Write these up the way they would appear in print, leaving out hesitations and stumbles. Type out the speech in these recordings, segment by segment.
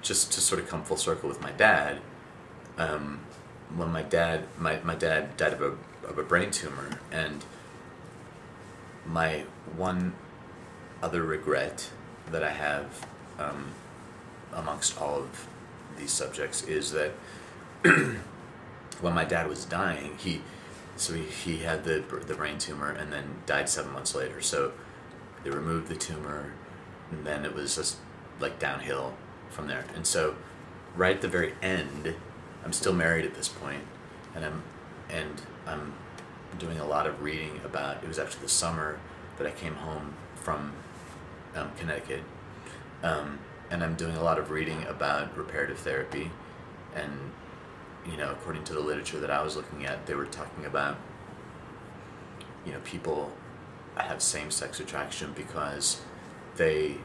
just to sort of come full circle with my dad, when my dad died of a brain tumor, and my one other regret that I have, amongst all of these subjects, is that when my dad was dying, he had the brain tumor and then died 7 months later. So they removed the tumor, and then it was just like downhill from there. And so right at the very end, I'm still married at this point, and I'm doing a lot of reading about. It was actually the summer that I came home from Connecticut, and I'm doing a lot of reading about reparative therapy, and according to the literature that I was looking at, they were talking about people have same-sex attraction because they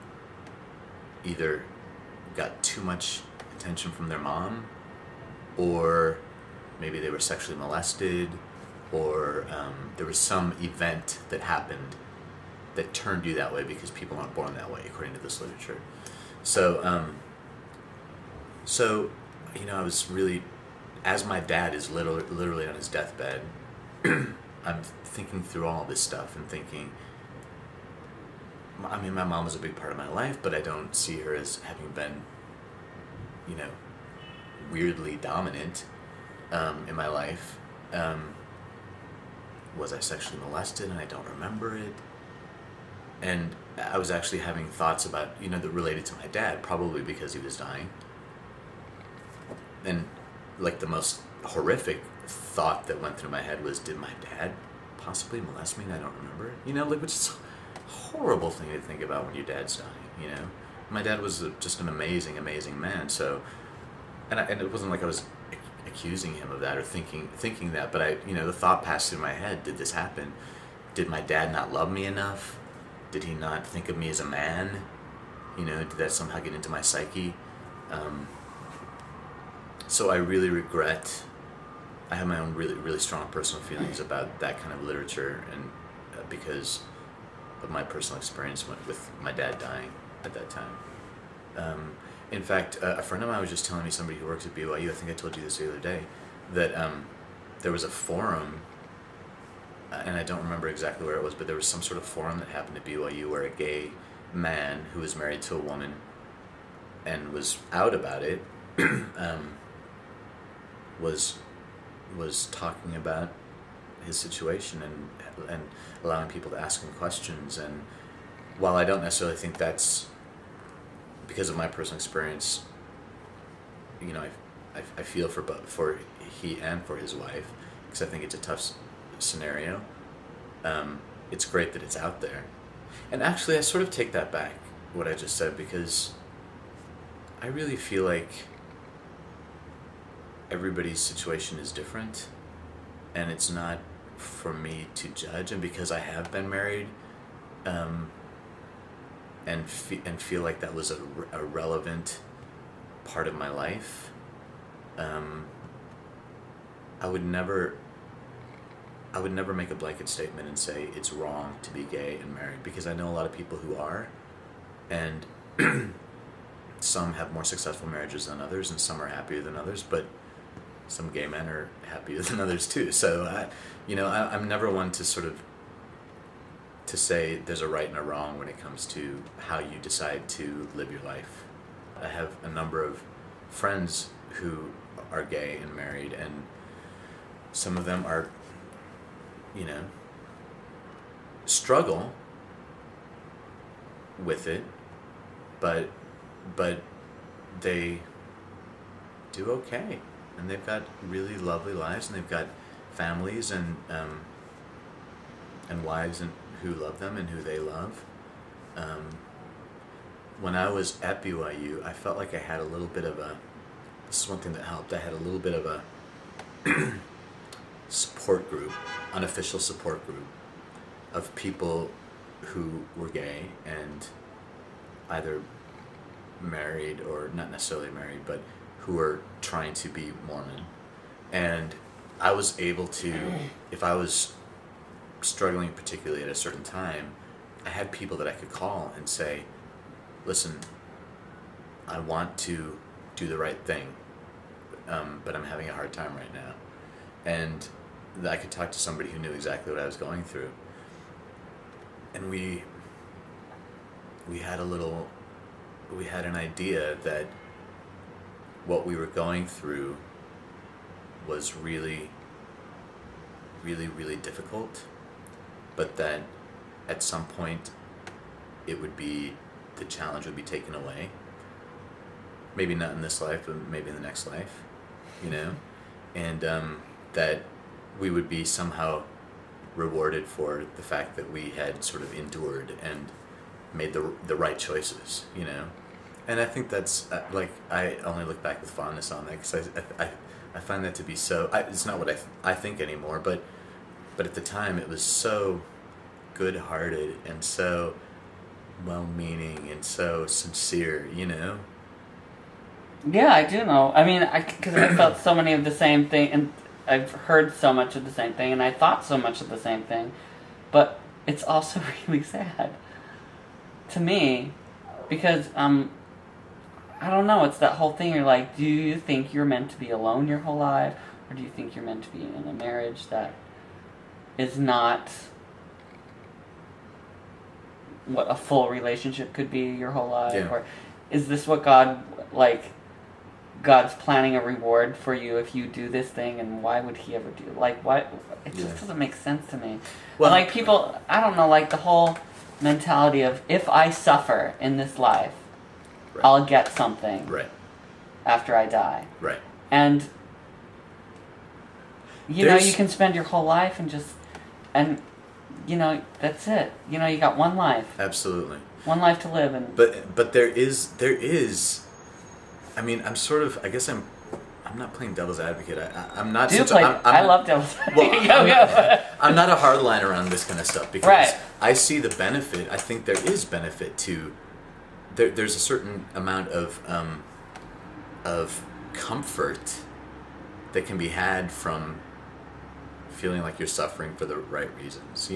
either got too much attention from their mom, or maybe they were sexually molested, or there was some event that happened that turned you that way, because people aren't born that way, according to this literature. So, I was really, as my dad is literally on his deathbed, I'm thinking through all this stuff and thinking, I mean, my mom was a big part of my life, but I don't see her as having been, weirdly dominant in my life. Was I sexually molested and I don't remember it? And I was actually having thoughts about, that related to my dad, probably because he was dying. And like the most horrific thought that went through my head was, did my dad possibly molest me and I don't remember it? Which is a horrible thing to think about when your dad's dying, My dad was just an amazing, amazing man. So, and it wasn't like I was accusing him of that or thinking that, but the thought passed through my head, did this happen? Did my dad not love me enough? Did he not think of me as a man? Did that somehow get into my psyche? So I really regret, I have my own really, really strong personal feelings about that kind of literature, and because of my personal experience with my dad dying at that time. In fact, a friend of mine was just telling me, somebody who works at BYU, I think I told you this the other day, that there was a forum, and I don't remember exactly where it was, but there was some sort of forum that happened at BYU where a gay man who was married to a woman and was out about it was talking about his situation and allowing people to ask him questions. And while I don't necessarily think that's because of my personal experience, I feel for he and for his wife, because I think it's a tough scenario. It's great that it's out there. And actually, I sort of take that back, what I just said, because I really feel like everybody's situation is different, and it's not for me to judge. And because I have been married, and feel like that was a relevant part of my life, I would never make a blanket statement and say it's wrong to be gay and married, because I know a lot of people who are, and some have more successful marriages than others, and some are happier than others, but some gay men are happier than others too. So I'm never one to to say there's a right and a wrong when it comes to how you decide to live your life. I have a number of friends who are gay and married, and some of them are, struggle with it, but they do okay, and they've got really lovely lives, and they've got families and wives who love them and who they love. When I was at BYU, I felt like I had a little bit of this is one thing that helped, I had a little bit of a support group, unofficial support group, of people who were gay and either married or not necessarily married, but who were trying to be Mormon. And I was able to, if I was struggling particularly at a certain time, I had people that I could call and say, listen, I want to do the right thing, but I'm having a hard time right now. And I could talk to somebody who knew exactly what I was going through. And we had an idea that what we were going through was really, really, really difficult, but that at some point the challenge would be taken away. Maybe not in this life, but maybe in the next life, and that we would be somehow rewarded for the fact that we had sort of endured and made the right choices, And I think that's, I only look back with fondness on that, because I find that to be so, it's not what I think anymore, but at the time it was so good-hearted and so well-meaning and so sincere, Yeah, I do know. I mean, because I felt so many of the same thing, and I've heard so much of the same thing, and I thought so much of the same thing, but it's also really sad to me, because I don't know, it's that whole thing, you're like, do you think you're meant to be alone your whole life, or do you think you're meant to be in a marriage that is not what a full relationship could be your whole life? Yeah. Or is this what God's planning a reward for you if you do this thing, and why would he ever do, why, it just doesn't make sense to me. Well, people, I don't know, the whole mentality of, if I suffer in this life, right, I'll get something, right, after I die, right, and you can spend your whole life and that's it, you got one life, absolutely, one life to live, and but there is I mean, I'm sort of, I guess I'm not playing devil's advocate. I'm not. I love devil's advocate. I'm not a hardline around this kind of stuff, because right, I see the benefit. I think there is benefit to. There's a certain amount of comfort that can be had from feeling like you're suffering for the right reasons.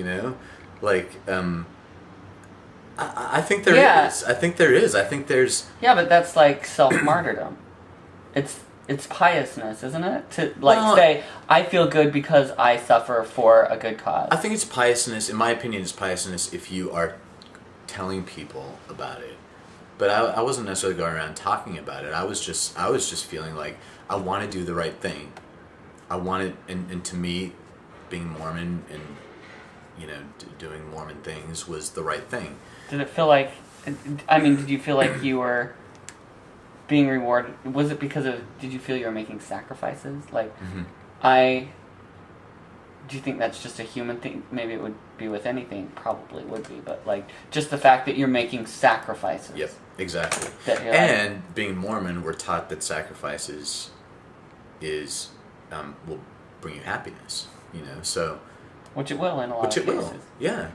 I think there is. I think there is. I think there's... Yeah, but that's like self-martyrdom. It's piousness, isn't it? To say, I feel good because I suffer for a good cause. I think it's piousness. In my opinion, it's piousness if you are telling people about it. But I wasn't necessarily going around talking about it. I was just feeling like I want to do the right thing. I wanted, and to me, being Mormon and doing Mormon things was the right thing. Did it feel like, did you feel like you were being rewarded? Was it because did you feel you were making sacrifices? Do you think that's just a human thing? Maybe it would be with anything, probably would be, but just the fact that you're making sacrifices. Yep, exactly. And being Mormon, we're taught that sacrifices will bring you happiness, so... Which it will in a lot of cases. Yeah.